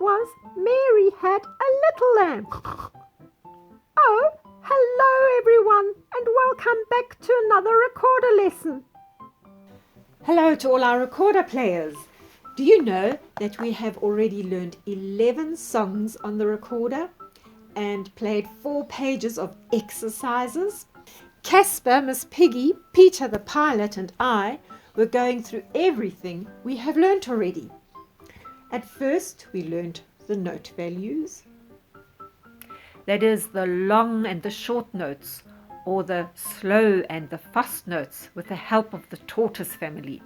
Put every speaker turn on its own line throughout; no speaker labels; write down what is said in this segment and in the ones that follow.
was Mary had a little lamb. Oh, hello everyone, and welcome back to another recorder lesson.
Hello to all our recorder players. Do you know that we have already learned 11 songs on the recorder and played 4 pages of exercises? Casper, Miss Piggy, Peter the pilot and I were going through everything we have learnt already. At first we learnt the note values. That is the long and the short notes, or the slow and the fast notes with the help of the tortoise family.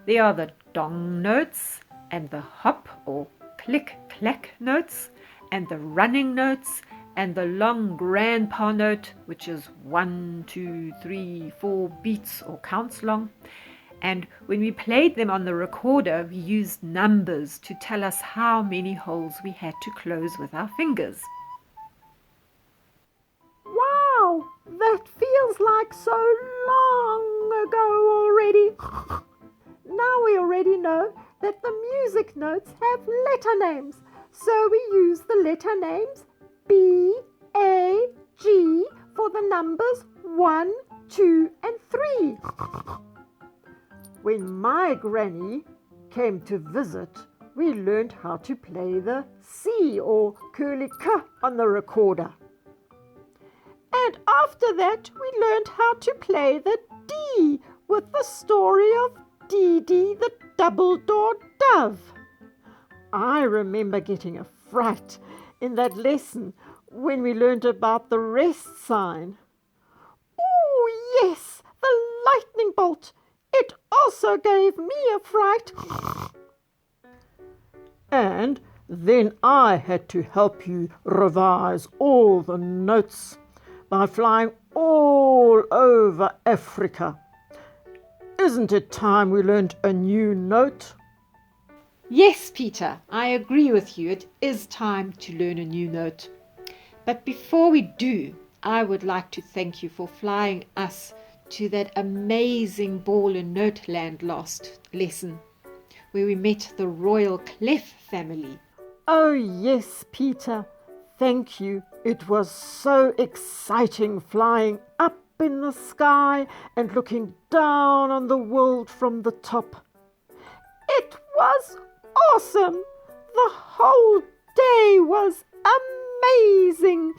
There are the dong notes and the hop or click-clack notes and the running notes and the long grandpa note, which is 1, 2, 3, 4 beats or counts long. And when we played them on the recorder, we used numbers to tell us how many holes we had to close with our fingers.
Wow, that feels like so long ago already. Now we already know that the music notes have letter names, so we use the letter names B, A, G for the numbers 1, 2 and 3. When my granny came to visit, we learned how to play the C or curly K on the recorder. And after that, we learned how to play the D with the story of Dee Dee the double-doored dove. I remember getting a fright in that lesson when we learned about the rest sign. Oh, yes, the lightning bolt. It also gave me a fright. And then I had to help you revise all the notes by flying all over Africa. Isn't it time we learned a new note?
Yes, Peter, I agree with you. It is time to learn a new note. But before we do, I would like to thank you for flying us to that amazing ball and note land last lesson, where we met the royal clef family.
Oh yes, Peter, thank you. It was so exciting flying up in the sky and looking down on the world from the top. It was awesome. The whole day was amazing.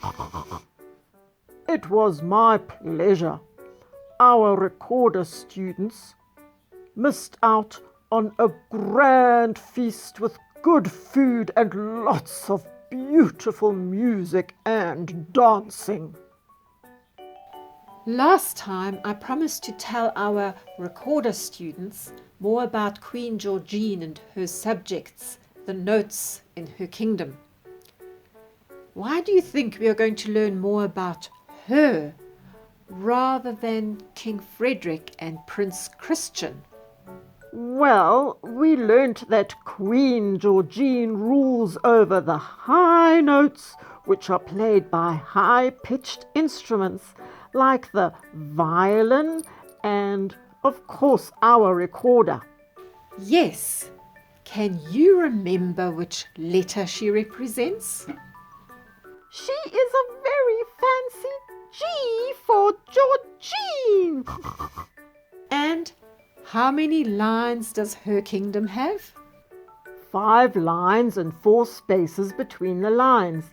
It was my pleasure. Our recorder students missed out on a grand feast with good food and lots of beautiful music and dancing.
Last time I promised to tell our recorder students more about Queen Georgine and her subjects, the notes in her kingdom. Why do you think we are going to learn more about her rather than King Frederick and Prince Christian?
Well, we learnt that Queen Georgine rules over the high notes, which are played by high-pitched instruments like the violin and, of course, our recorder.
Yes. Can you remember which letter she represents?
She is a very fancy G for Georgine.
And how many lines does her kingdom have?
5 lines and 4 spaces between the lines.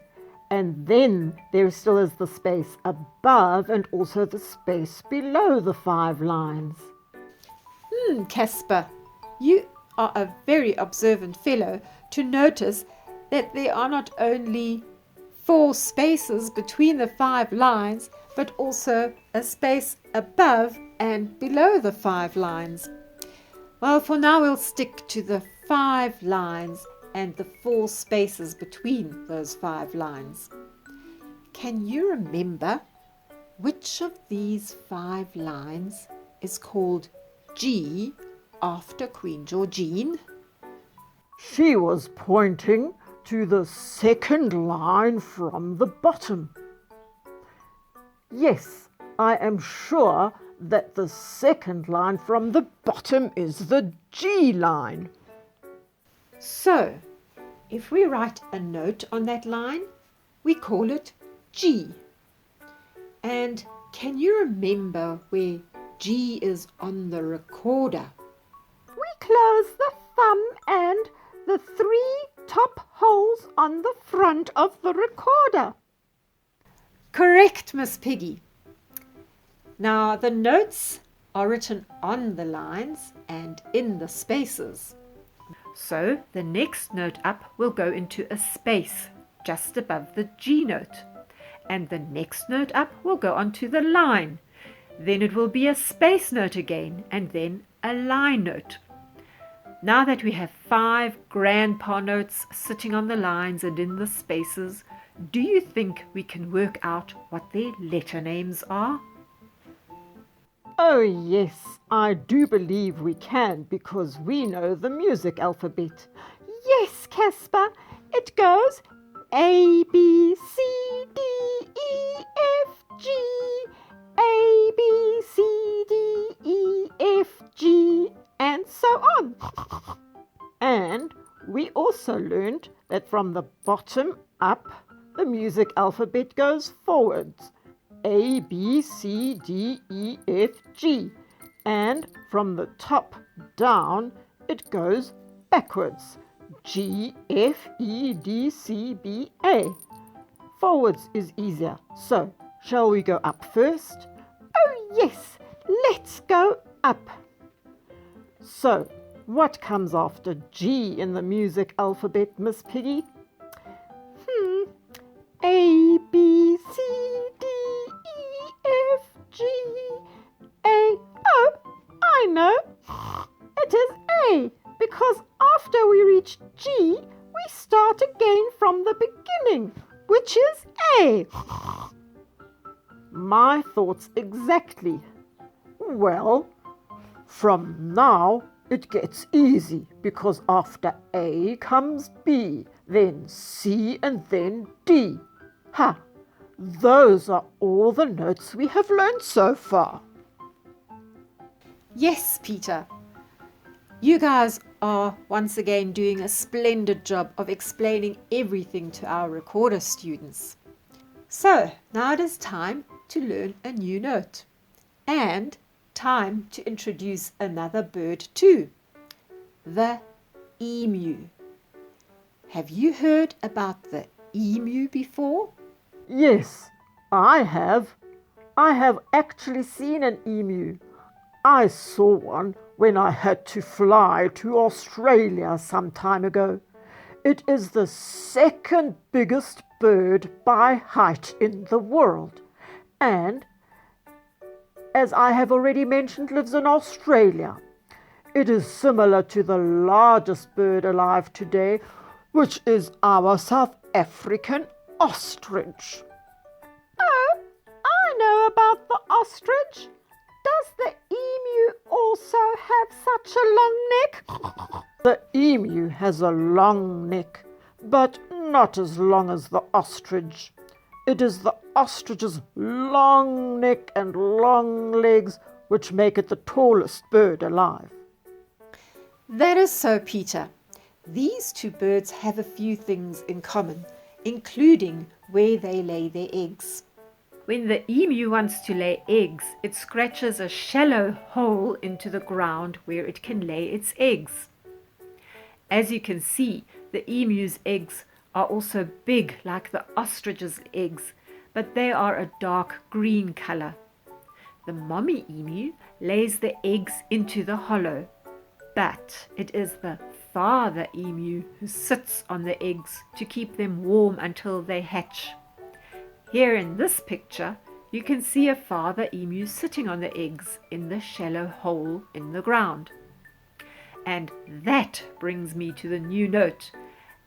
And then there still is the space above and also the space below the 5 lines.
Casper, you are a very observant fellow to notice that there are not only 4 spaces between the 5 lines, but also a space above and below the 5 lines. Well, for now we'll stick to the 5 lines and the 4 spaces between those 5 lines. Can you remember which of these 5 lines is called G after Queen Georgine?
She was pointing to the second line from the bottom. Yes, I am sure that the second line from the bottom is the G line.
So, If we write a note on that line, we call it G. And can you remember where G is on the recorder?
We close the thumb and the 3 top holes on the front of the recorder.
Correct, Miss Piggy. Now the notes are written on the lines and in the spaces. So the next note up will go into a space just above the G note. And the next note up will go onto the line. Then it will be a space note again, and then a line note. Now that we have 5 grandpa notes sitting on the lines and in the spaces, do you think we can work out what their letter names are?
Oh yes, I do believe we can because we know the music alphabet. Yes, Casper, it goes A, B, C, D, E, F, G, A, B, C, D, E, F, G, and so on. And we also learned that from the bottom up, the music alphabet goes forwards. A, B, C, D, E, F, G. And from the top down, it goes backwards. G, F, E, D, C, B, A. Forwards is easier. So, shall we go up first? Oh yes, let's go up. So, what comes after G in the music alphabet, Miss Piggy? A, B, C, D, E, F, G, A. Oh, I know. It is A, because after we reach G, we start again from the beginning, which is A. My thoughts exactly. Well, from now it gets easy because after A comes B, then C and then D. Ha! Those are all the notes we have learned so far.
Yes, Peter. You guys are once again doing a splendid job of explaining everything to our recorder students. So, now it is time to learn a new note and time to introduce another bird too, the emu. Have you heard about the emu before?
Yes, I have. I have actually seen an emu. I saw one when I had to fly to Australia some time ago. It is the second biggest bird by height in the world, and, as I have already mentioned, lives in Australia. It is similar to the largest bird alive today, which is our South African ostrich. Oh, I know about the ostrich. Does the emu also have such a long neck? The emu has a long neck, but not as long as the ostrich. It is the ostrich's long neck and long legs which make it the tallest bird alive.
That is so, Peter. These two birds have a few things in common, including where they lay their eggs. When the emu wants to lay eggs, it scratches a shallow hole into the ground where it can lay its eggs. As you can see, the emu's eggs are also big like the ostrich's eggs, but they are a dark green color. The mommy emu lays the eggs into the hollow, but it is the father emu who sits on the eggs to keep them warm until they hatch. Here in this picture, you can see a father emu sitting on the eggs in the shallow hole in the ground. And that brings me to the new note,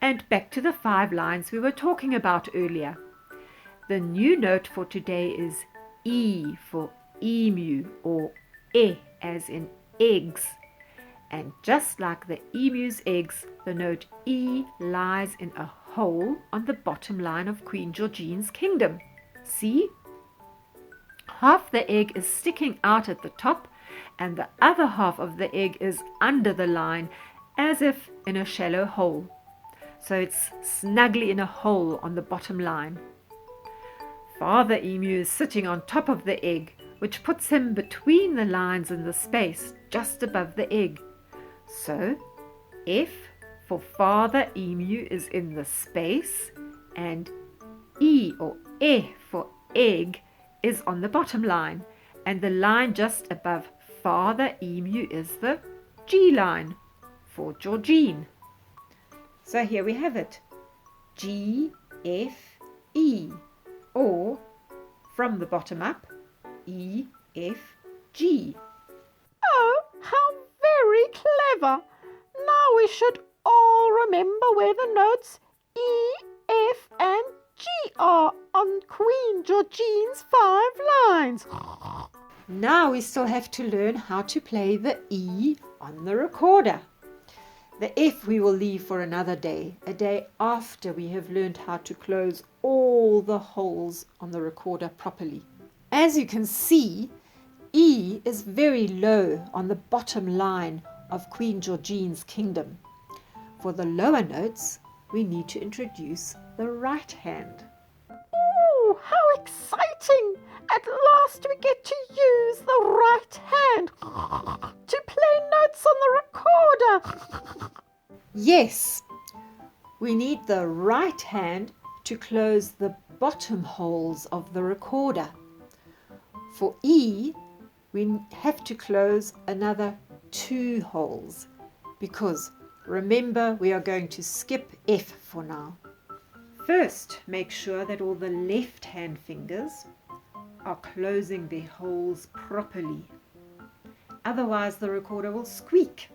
and back to the 5 lines we were talking about earlier. The new note for today is E for emu, or E as in eggs. And just like the emu's eggs, the note E lies in a hole on the bottom line of Queen Georgine's kingdom. See? Half the egg is sticking out at the top, and the other half of the egg is under the line, as if in a shallow hole. so it's snugly in a hole on the bottom line. Father emu is sitting on top of the egg, which puts him between the lines in the space just above the egg. So F for father emu is in the space, and E or E for egg is on the bottom line, and the line just above father emu is the G line for Georgine. So here we have it, G, F, E, or from the bottom up, E, F, G.
Oh, how very clever! Now we should all remember where the notes E, F and G are on Queen Georgine's 5 lines.
Now we still have to learn how to play the E on the recorder. The F we will leave for another day, a day after we have learned how to close all the holes on the recorder properly. As you can see, E is very low on the bottom line of Queen Georgine's kingdom. For the lower notes, we need to introduce the right hand.
Oh, how exciting! At last we get to use the right hand to play notes on the recorder.
Yes, we need the right hand to close the bottom holes of the recorder. For E, we have to close another 2 holes because remember we are going to skip F for now. First, make sure that all the left hand fingers are closing their holes properly. Otherwise the recorder will squeak.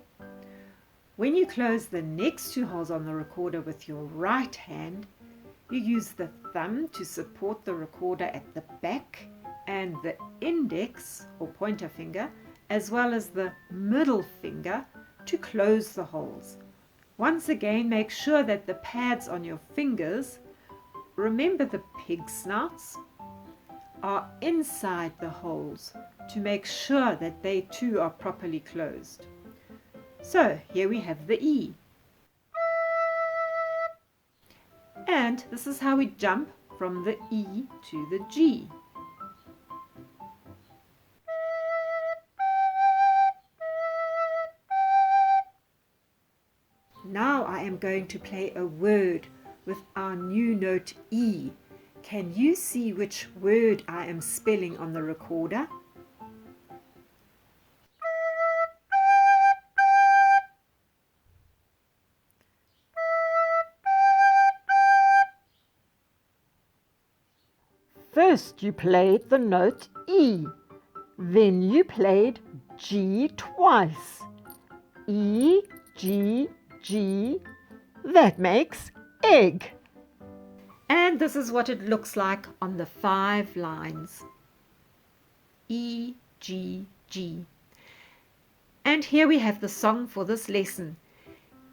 When you close the next 2 holes on the recorder with your right hand, you use the thumb to support the recorder at the back and the index or pointer finger as well as the middle finger to close the holes. Once again, make sure that the pads on your fingers, remember the pig snouts, are inside the holes to make sure that they too are properly closed. So here we have the E. And this is how we jump from the E to the G. Now I am going to play a word with our new note E. Can you see which word I am spelling on the recorder?
First you played the note E, then you played G twice. E, G, G, that makes egg.
And this is what it looks like on the 5 lines. E, G, G. And here we have the song for this lesson.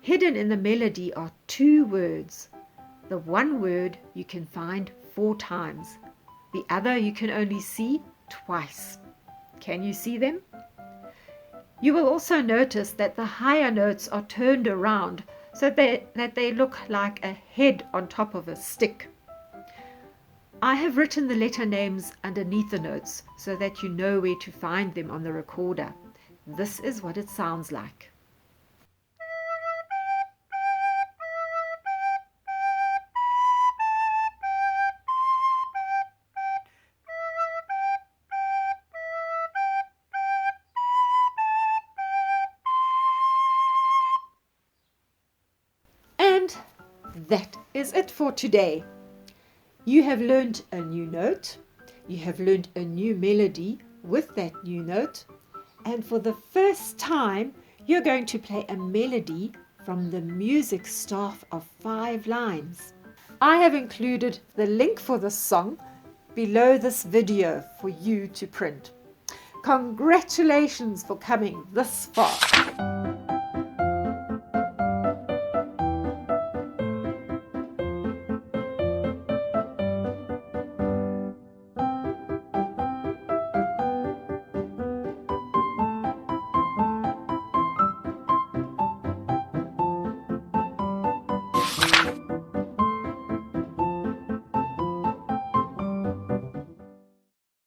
Hidden in the melody are 2 words. The one word you can find 4 times. The other you can only see twice. Can you see them? You will also notice that the higher notes are turned around so that they look like a head on top of a stick. I have written the letter names underneath the notes so that you know where to find them on the recorder. This is what it sounds like. And that is it for today. You have learned a new note, you have learned a new melody with that new note, and for the first time you're going to play a melody from the music staff of 5 lines. I have included the link for the song below this video for you to print. Congratulations for coming this far.